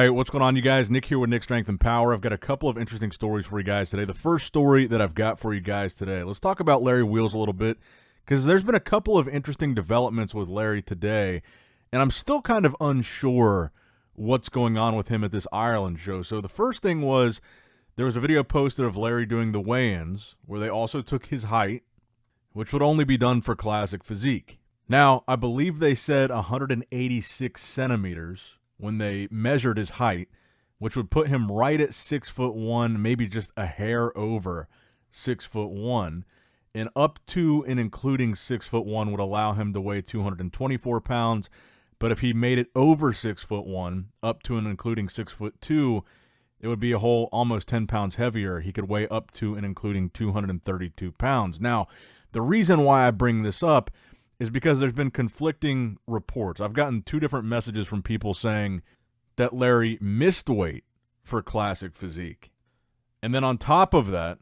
right, what's going on, you guys? Nick here with Nick Strength and Power. I've got a couple of interesting stories for you guys today. The first story that I've got for you guys today, let's talk about Larry Wheels a little bit, because there's been a couple of interesting developments with Larry today, and I'm still kind of unsure what's going on with him at this Ireland show. So the first thing was, there was a video posted of Larry doing the weigh-ins, where they also took his height, which would only be done for classic physique. Now, I believe they said 186 centimeters when they measured his height, which would put him right at 6'1", maybe just a hair over 6'1", and up to and including 6'1" would allow him to weigh 224 pounds. But if he made it over 6'1", up to and including 6'2", it would be a whole almost 10 pounds heavier. He could weigh up to and including 232 pounds. Now, the reason why I bring this up is because there's been conflicting reports. I've gotten two different messages from people saying that Larry missed weight for classic physique. And then on top of that,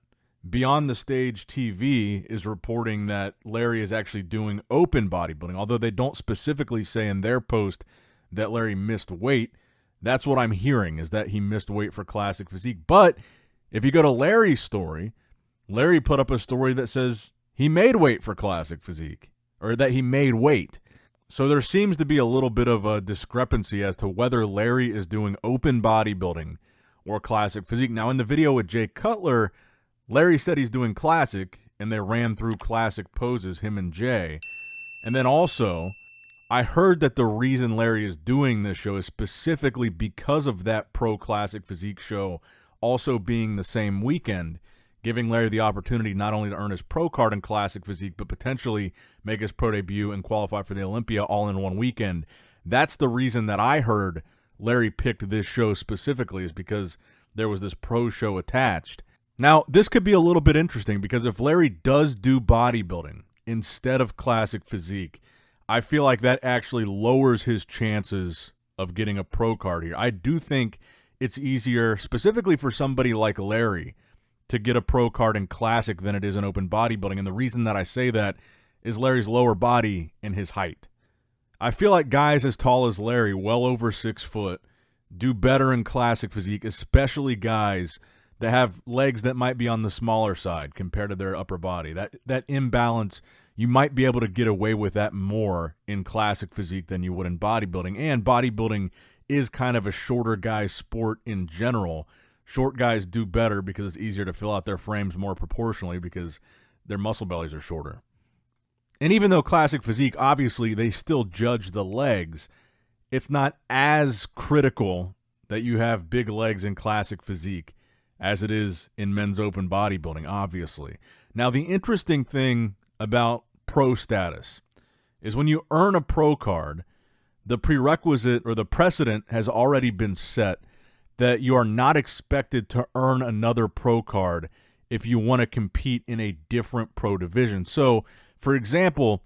Beyond the Stage TV is reporting that Larry is actually doing open bodybuilding. Although they don't specifically say in their post that Larry missed weight, that's what I'm hearing, is that he missed weight for classic physique. But if you go to Larry's story, Larry put up a story that says he made weight for classic physique, or that he made weight. So there seems to be a little bit of a discrepancy as to whether Larry is doing open bodybuilding or classic physique. Now, in the video with Jay Cutler, Larry said he's doing classic, and they ran through classic poses, him and Jay. And then also, I heard that the reason Larry is doing this show is specifically because of that pro classic physique show also being the same weekend, giving Larry the opportunity not only to earn his pro card in classic physique, but potentially make his pro debut and qualify for the Olympia all in one weekend. That's the reason that I heard Larry picked this show specifically, is because there was this pro show attached. Now, this could be a little bit interesting, because if Larry does do bodybuilding instead of classic physique, I feel like that actually lowers his chances of getting a pro card here. I do think it's easier, specifically for somebody like Larry, to get a pro card in classic than it is in open bodybuilding. And the reason that I say that is Larry's lower body and his height. I feel like guys as tall as Larry, well over 6 foot, do better in classic physique, especially guys that have legs that might be on the smaller side compared to their upper body. That imbalance, you might be able to get away with that more in classic physique than you would in bodybuilding. And bodybuilding is kind of a shorter guy's sport in general. Short guys do better because it's easier to fill out their frames more proportionally because their muscle bellies are shorter. And even though classic physique, obviously, they still judge the legs, it's not as critical that you have big legs in classic physique as it is in men's open bodybuilding, obviously. Now, the interesting thing about pro status is when you earn a pro card, the prerequisite or the precedent has already been set that you are not expected to earn another pro card if you want to compete in a different pro division. So, for example,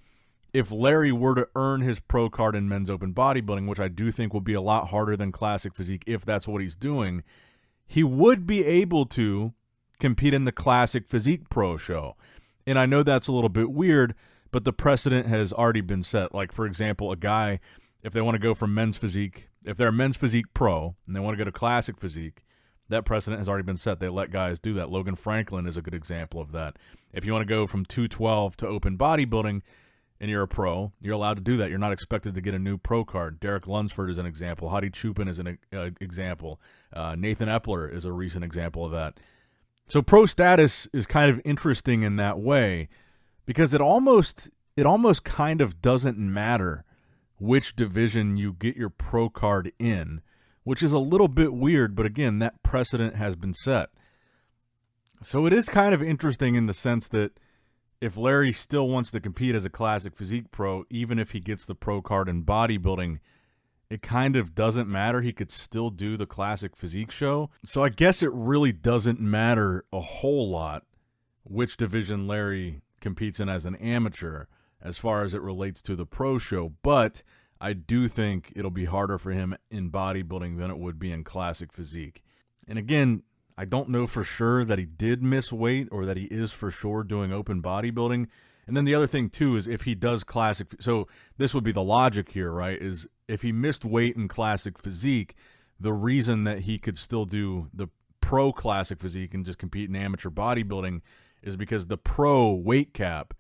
if Larry were to earn his pro card in men's open bodybuilding, which I do think will be a lot harder than classic physique if that's what he's doing, he would be able to compete in the classic physique pro show. And I know that's a little bit weird, but the precedent has already been set. Like, for example, a guy, if they want to go from men's physique, if they're a men's physique pro and they want to go to classic physique, that precedent has already been set. They let guys do that. Logan Franklin is a good example of that. If you want to go from 212 to open bodybuilding and you're a pro, you're allowed to do that. You're not expected to get a new pro card. Derek Lunsford is an example. Hadi Chupin is an example. Nathan Epler is a recent example of that. So pro status is kind of interesting in that way, because it almost kind of doesn't matter which division you get your pro card in, which is a little bit weird, but again, that precedent has been set. So it is kind of interesting in the sense that if Larry still wants to compete as a classic physique pro, even if he gets the pro card in bodybuilding, it kind of doesn't matter. He could still do the classic physique show. So I guess it really doesn't matter a whole lot which division Larry competes in as an amateur as far as it relates to the pro show, but I do think it'll be harder for him in bodybuilding than it would be in classic physique. And again, I don't know for sure that he did miss weight or that he is for sure doing open bodybuilding. And then the other thing, too, is if he does classic, so this would be the logic here, right, is if he missed weight in classic physique, the reason that he could still do the pro classic physique and just compete in amateur bodybuilding is because the pro weight cap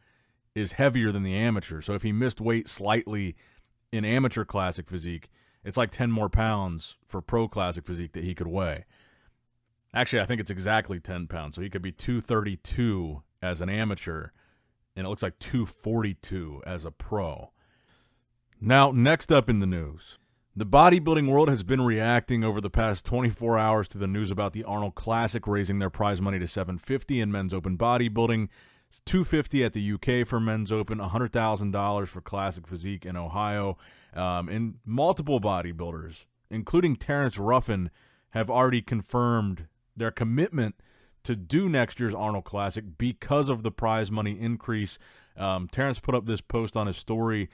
is heavier than the amateur. So if he missed weight slightly in amateur classic physique, it's like 10 more pounds for pro classic physique that he could weigh. Actually, I think it's exactly 10 pounds. So he could be 232 as an amateur, and it looks like 242 as a pro. Now, next up in the news. The bodybuilding world has been reacting over the past 24 hours to the news about the Arnold Classic raising their prize money to $750 in men's open bodybuilding. It's $250 at the UK for men's open, $100,000 for classic physique in Ohio. And multiple bodybuilders, including Terrence Ruffin, have already confirmed their commitment to do next year's Arnold Classic because of the prize money increase. Terrence put up this post on his story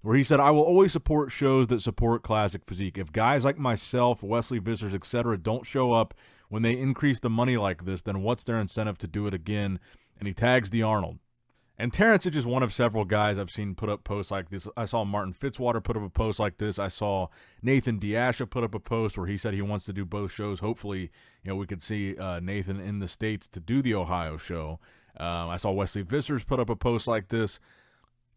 where he said, "I will always support shows that support classic physique. If guys like myself, Wesley Vissers, etc. don't show up when they increase the money like this, then what's their incentive to do it again?" And he tags the Arnold. And Terrence is just one of several guys I've seen put up posts like this. I saw Martin Fitzwater put up a post like this. I saw Nathan Diasha put up a post where he said he wants to do both shows. Hopefully, we could see Nathan in the States to do the Ohio show. I saw Wesley Vissers put up a post like this.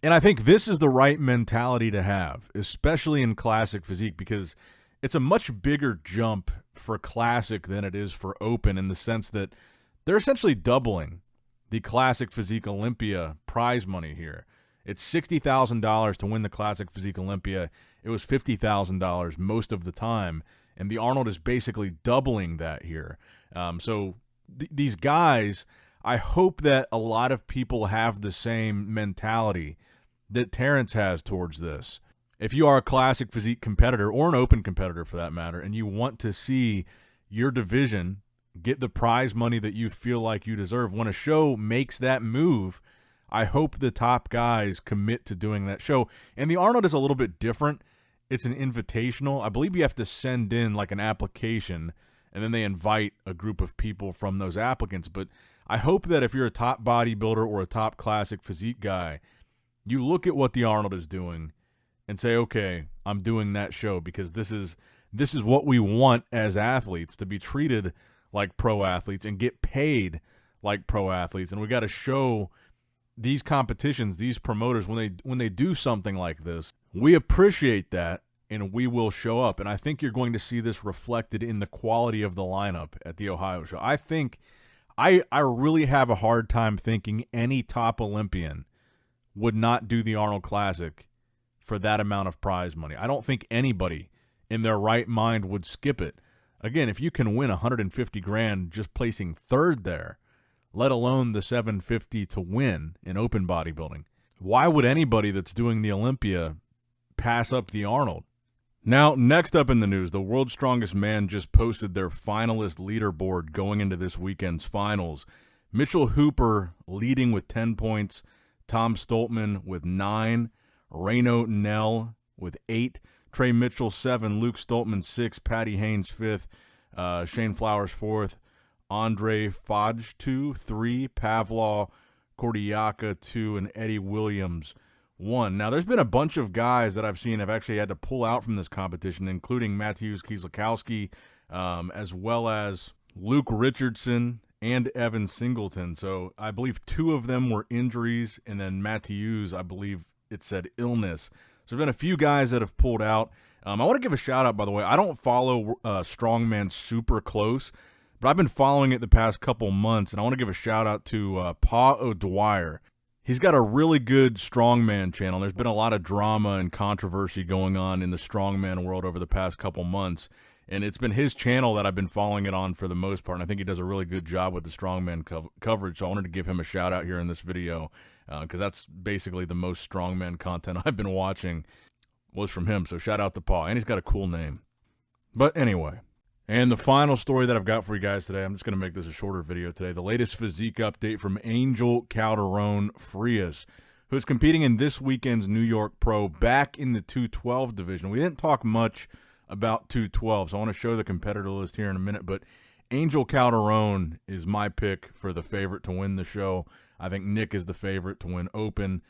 And I think this is the right mentality to have, especially in classic physique, because it's a much bigger jump for classic than it is for open, in the sense that they're essentially doubling the classic physique Olympia prize money here. It's $60,000 to win the classic physique Olympia. It was $50,000 most of the time, and the Arnold is basically doubling that here. So these guys, I hope that a lot of people have the same mentality that Terrence has towards this. If you are a classic physique competitor, or an open competitor for that matter, and you want to see your division get the prize money that you feel like you deserve, when a show makes that move, I hope the top guys commit to doing that show. And the Arnold is a little bit different. It's an invitational. I believe you have to send in like an application, and then they invite a group of people from those applicants. But I hope that if you're a top bodybuilder or a top classic physique guy, you look at what the Arnold is doing and say, okay, I'm doing that show, because this is what we want as athletes, to be treated like pro athletes and get paid like pro athletes. And we got to show these competitions, these promoters, when they do something like this, we appreciate that and we will show up. And I think you're going to see this reflected in the quality of the lineup at the Ohio show. I think I really have a hard time thinking any top Olympian would not do the Arnold Classic for that amount of prize money. I don't think anybody in their right mind would skip it. Again, if you can win $150,000 just placing third there, let alone the $750 to win in open bodybuilding, why would anybody that's doing the Olympia pass up the Arnold? Now, next up in the news, the World's Strongest Man just posted their finalist leaderboard going into this weekend's finals. Mitchell Hooper leading with 10 points, Tom Stoltman with 9, Reno Nell with 8, Trey Mitchell 7, Luke Stoltman 6, Patty Haynes 5th, Shane Flowers 4th, Andre Fodge 2, 3, Pavlov Kordiaka 2, and Eddie Williams 1. Now, there's been a bunch of guys that I've seen have actually had to pull out from this competition, including Mateusz Kieslakowski, as well as Luke Richardson and Evan Singleton. So I believe 2 of them were injuries, and then Mateusz, I believe it said illness. So there's been a few guys that have pulled out. I want to give a shout-out, by the way. I don't follow Strongman super close, but I've been following it the past couple months, and I want to give a shout-out to Pa O'Dwyer. He's got a really good Strongman channel. There's been a lot of drama and controversy going on in the Strongman world over the past couple months, and it's been his channel that I've been following it on for the most part, and I think he does a really good job with the Strongman coverage, so I wanted to give him a shout-out here in this video, because that's basically the most Strongman content I've been watching was from him, so shout out to Paul, and he's got a cool name. But anyway, and the final story that I've got for you guys today, I'm just going to make this a shorter video today, the latest physique update from Angel Calderone Frias, who's competing in this weekend's New York Pro back in the 212 division. We didn't talk much about 212, so I want to show the competitor list here in a minute, but Angel Calderone is my pick for the favorite to win the show. I think Nick is the favorite to win Open.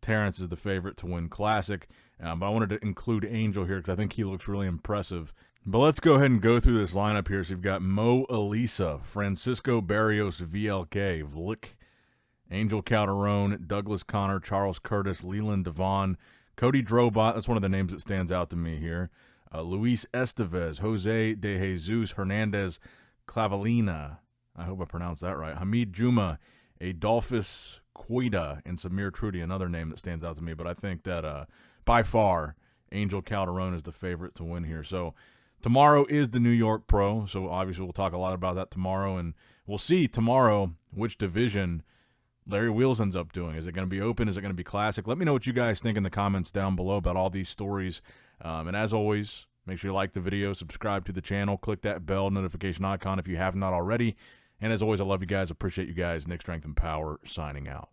Terrence is the favorite to win Classic. But I wanted to include Angel here because I think he looks really impressive. But let's go ahead and go through this lineup here. So you've got Mo Elisa, Francisco Barrios, VLK, Vlick, Angel Calderone, Douglas Connor, Charles Curtis, Leland Devon, Cody Drobot, that's one of the names that stands out to me here, Luis Estevez, Jose De Jesus, Hernandez Clavalina, I hope I pronounced that right, Hamid Juma, Adolphus Quida, and Samir Trudy, another name that stands out to me. But I think that by far, Angel Calderone is the favorite to win here. So tomorrow is the New York Pro, so obviously we'll talk a lot about that tomorrow, and we'll see tomorrow which division Larry Wheels ends up doing. Is it going to be open? Is it going to be classic? Let me know what you guys think in the comments down below about all these stories. And as always, make sure you like the video, subscribe to the channel, click that bell notification icon if you have not already. And as always, I love you guys. Appreciate you guys. Nick Strength and Power signing out.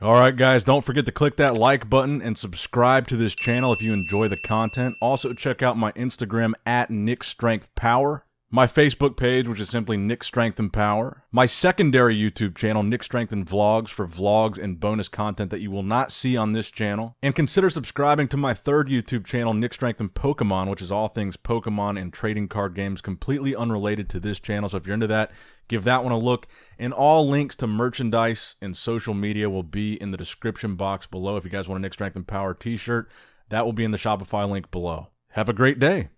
All right, guys, don't forget to click that like button and subscribe to this channel if you enjoy the content. Also, check out my Instagram at Nick Strength Power, my Facebook page, which is simply Nick Strength and Power, my secondary YouTube channel, Nick Strength and Vlogs, for vlogs and bonus content that you will not see on this channel. And consider subscribing to my third YouTube channel, Nick Strength and Pokemon, which is all things Pokemon and trading card games, completely unrelated to this channel. So if you're into that, give that one a look. And all links to merchandise and social media will be in the description box below. If you guys want a Nick Strength and Power t-shirt, that will be in the Shopify link below. Have a great day.